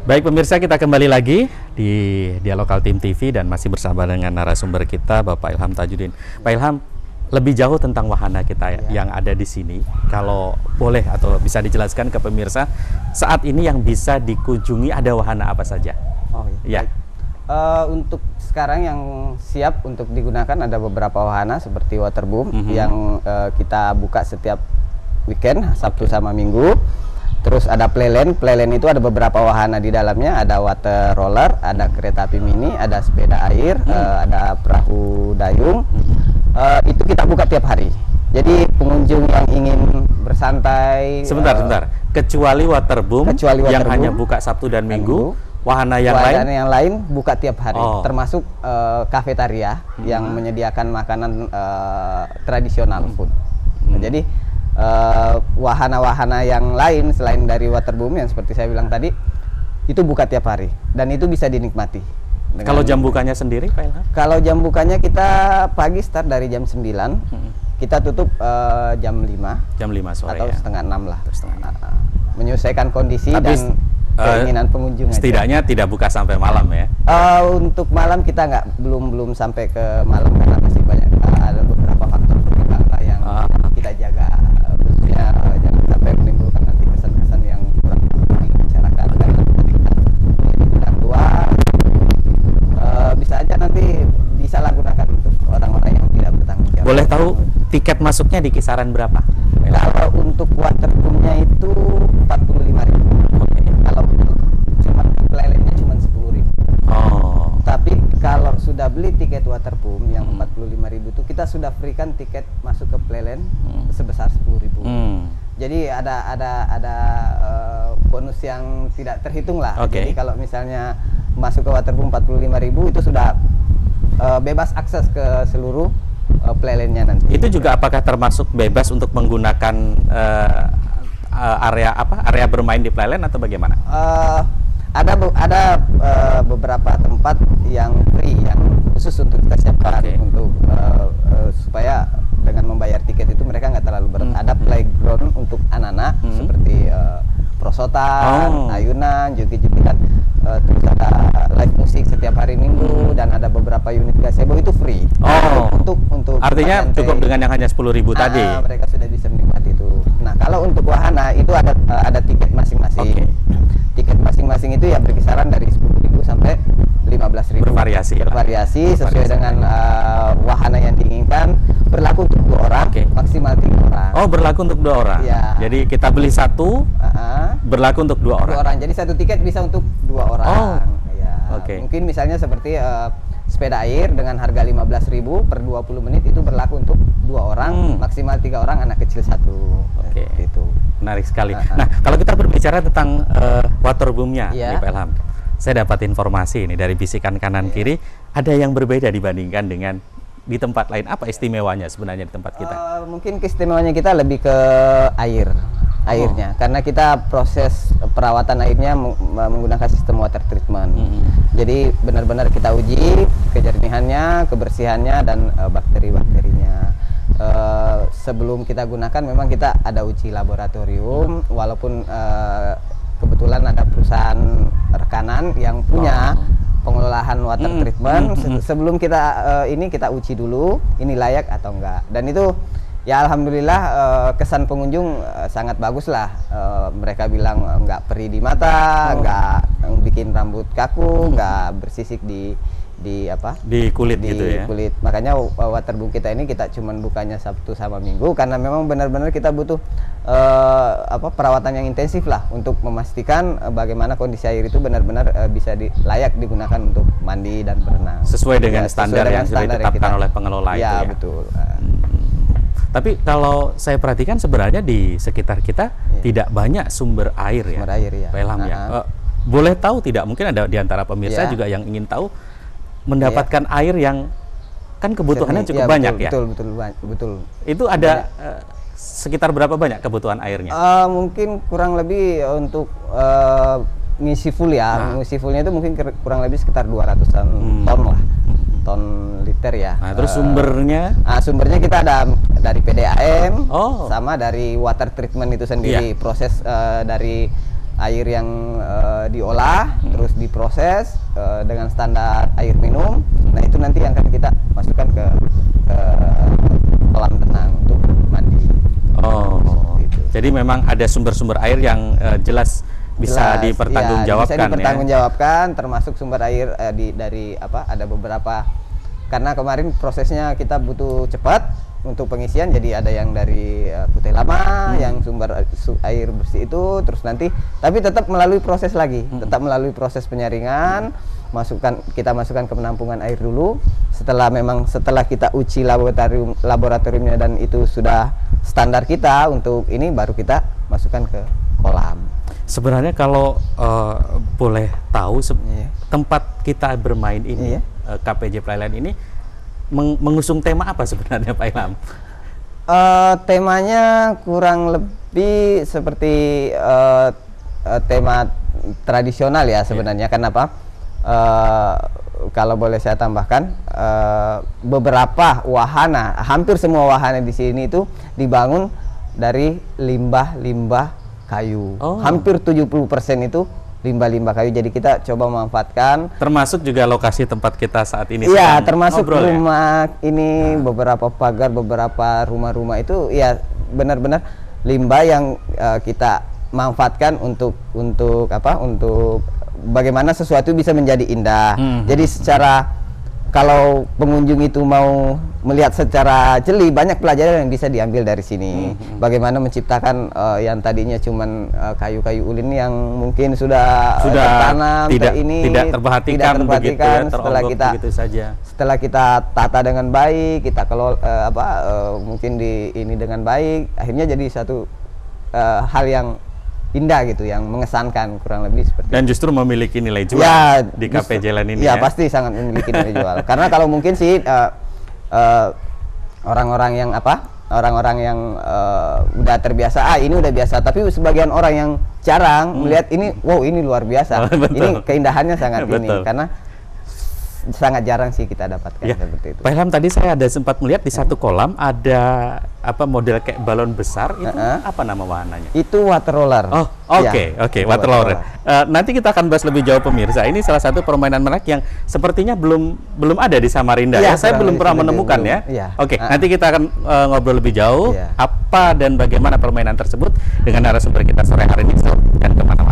Baik pemirsa, kita kembali lagi di Dialog Kaltim TV dan masih bersama dengan narasumber kita Bapak Ilham Tajudin. Pak Ilham, lebih jauh tentang wahana kita yang ada di sini, kalau boleh atau bisa dijelaskan ke pemirsa, saat ini yang bisa dikunjungi ada wahana apa saja? Oh iya. Untuk sekarang yang siap untuk digunakan ada beberapa wahana seperti waterboom yang kita buka setiap weekend, Sabtu sama Minggu. Terus ada playland itu ada beberapa wahana di dalamnya, ada water roller, ada kereta api mini, ada sepeda air, ada perahu dayung. Itu kita buka tiap hari. Jadi pengunjung yang ingin bersantai. Sebentar. Kecuali waterboom yang hanya buka Sabtu dan Minggu. Wahana yang lain buka tiap hari, termasuk kafetaria yang menyediakan makanan tradisional food. Jadi wahana-wahana yang lain selain dari waterboom yang seperti saya bilang tadi itu buka tiap hari dan itu bisa dinikmati. Kalau jam bukanya sendiri, Pak Ilham? Kalau jam bukanya kita pagi start dari jam 9, kita tutup jam 5 sore atau setengah 6 lah. Menyesuaikan kondisi dan keinginan pengunjung. Setidaknya tidak buka sampai malam ya? Untuk malam kita belum sampai ke malam karena masih banyak ada beberapa faktor pertimbangan yang kita jaga. Jangan sampai menimbulkan nanti kesan-kesan yang kurang di masyarakat. Karena kita tua bisa aja nanti disalahgunakan untuk orang-orang yang tidak bertanggung jawab. Boleh tahu tiket masuknya di kisaran berapa? Kalau untuk waterboomnya itu 45.000. Kalau untuk cuma playlandnya cuma 10.000. Tapi kalau sudah beli tiket waterboom yang 45.000 itu kita sudah berikan tiket masuk ke playland sebesar 10.000. Jadi ada bonus yang tidak terhitung lah. Jadi kalau misalnya masuk ke waterboom 45.000 itu sudah bebas akses ke seluruh playlandnya nanti. Itu juga apakah termasuk bebas untuk menggunakan area bermain di playland atau bagaimana? Ada beberapa tempat yang free yang khusus untuk kita siapkan untuk supaya dengan membayar tiket itu mereka nggak terlalu berat. Ada playground untuk anak-anak seperti prosotan, ayunan, joget-jogetan, terus ada live musik setiap hari Minggu dan ada beberapa unit gazebo itu free. Untuk artinya cukup dengan yang hanya 10.000 tadi. Mereka sudah bisa menikmati itu. Nah kalau untuk wahana itu ada tiket masing-masing. Tiket masing-masing itu ya berkisaran dari 10.000 sampai 15.000. Bervariasi sesuai dengan wahana yang diinginkan. Berlaku untuk 2 orang, maksimal 3 orang. Berlaku untuk 2 orang. Ya. Jadi kita beli satu, berlaku untuk 2 orang. 2 orang. Jadi satu tiket bisa untuk 2 orang. Mungkin misalnya seperti sepeda air dengan harga 15.000 per 20 menit itu berlaku untuk 2 orang, maksimal 3 orang, anak kecil 1. Itu. Menarik sekali. Nah, kalau kita berbicara tentang waterboomnya, nih Pak Ilham, saya dapat informasi ini dari bisikan kanan kiri, ada yang berbeda dibandingkan dengan di tempat lain. Apa istimewanya sebenarnya di tempat kita? Mungkin keistimewanya kita lebih ke airnya, karena kita proses perawatan airnya menggunakan sistem water treatment. Jadi benar-benar kita uji kejernihannya, kebersihannya, dan bakteri-bakterinya. Sebelum kita gunakan memang kita ada uji laboratorium, walaupun kebetulan ada perusahaan rekanan yang punya pengelolaan water treatment. Sebelum kita uji dulu ini layak atau enggak, dan itu ya alhamdulillah kesan pengunjung sangat bagus lah. Mereka bilang enggak perih di mata, enggak bikin rambut kaku, enggak bersisik di kulit gitu ya. Makanya waterboom kita ini kita cuman bukanya Sabtu sama Minggu karena memang benar-benar kita butuh perawatan yang intensif lah untuk memastikan bagaimana kondisi air itu benar-benar bisa layak digunakan untuk mandi dan berenang. Sesuai dengan standar yang sudah ditetapkan oleh pengelola itu ya. Betul. Tapi kalau saya perhatikan sebenarnya di sekitar kita tidak banyak sumber air ya. Pak Ilham ya. Boleh tahu tidak? Mungkin ada di antara pemirsa juga yang ingin tahu mendapatkan air yang kan kebutuhannya cukup banyak ya. Betul. Itu ada sekitar berapa banyak kebutuhan airnya? Mungkin kurang lebih untuk ngisi full ya. Ngisi fullnya itu mungkin kurang lebih sekitar 200-an ton lah. Ton liter ya. Nah, terus sumbernya? Sumbernya kita ada dari PDAM sama dari water treatment itu sendiri. Proses dari air yang diolah, terus diproses dengan standar air minum. Nah itu nanti yang akan kita masukkan ke kolam tenang untuk mandi. Oh, jadi memang ada sumber-sumber air yang jelas bisa dipertanggungjawabkan, bisa dipertanggungjawabkan, termasuk sumber air dari ada beberapa, karena kemarin prosesnya kita butuh cepat untuk pengisian, jadi ada yang dari Putih Lama yang sumber air bersih itu, terus nanti tapi tetap melalui proses lagi, tetap melalui proses penyaringan, kita masukkan ke penampungan air dulu. Setelah kita uji laboratoriumnya dan itu sudah standar kita untuk ini, baru kita masukkan ke kolam. Sebenarnya kalau boleh tahu tempat kita bermain ini, KPJ Playland ini mengusung tema apa sebenarnya Pak Ilham? Temanya kurang lebih seperti tema tradisional ya sebenarnya. Kenapa? Kalau boleh saya tambahkan, beberapa wahana, hampir semua wahana di sini itu dibangun dari limbah-limbah kayu. Hampir 70% itu limbah-limbah kayu. Jadi kita coba memanfaatkan. Termasuk juga lokasi tempat kita saat ini. Iya, termasuk rumah ini, beberapa pagar, beberapa rumah-rumah itu ya benar-benar limbah yang kita manfaatkan untuk bagaimana sesuatu bisa menjadi indah. Jadi kalau pengunjung itu mau melihat secara jeli, banyak pelajaran yang bisa diambil dari sini. Bagaimana menciptakan yang tadinya cuman kayu-kayu ulin yang mungkin sudah tertanam, tidak terperhatikan begitu ya, setelah kita tata dengan baik, kita mungkin ini dengan baik, akhirnya jadi satu hal yang indah gitu, yang mengesankan, kurang lebih seperti dan justru memiliki nilai jual di KPJ Land ini. Ya, pasti sangat memiliki nilai jual. Karena kalau mungkin sih orang-orang yang udah terbiasa, ini udah biasa, tapi sebagian orang yang jarang melihat ini, wow ini luar biasa. Ini keindahannya sangat ini, karena sangat jarang sih kita dapatkan seperti itu. Pak Ilham, tadi saya ada sempat melihat di satu kolam ada model kayak balon besar, itu apa nama wahananya? Itu water roller. Oh, oke, water roller. Nanti kita akan bahas lebih jauh pemirsa. Ini salah satu permainan menarik yang sepertinya belum ada di Samarinda ya. Saya belum pernah menemukan ya. Oke, nanti kita akan ngobrol lebih jauh apa dan bagaimana permainan tersebut dengan narasumber kita sore hari ini, dan kemana-mana.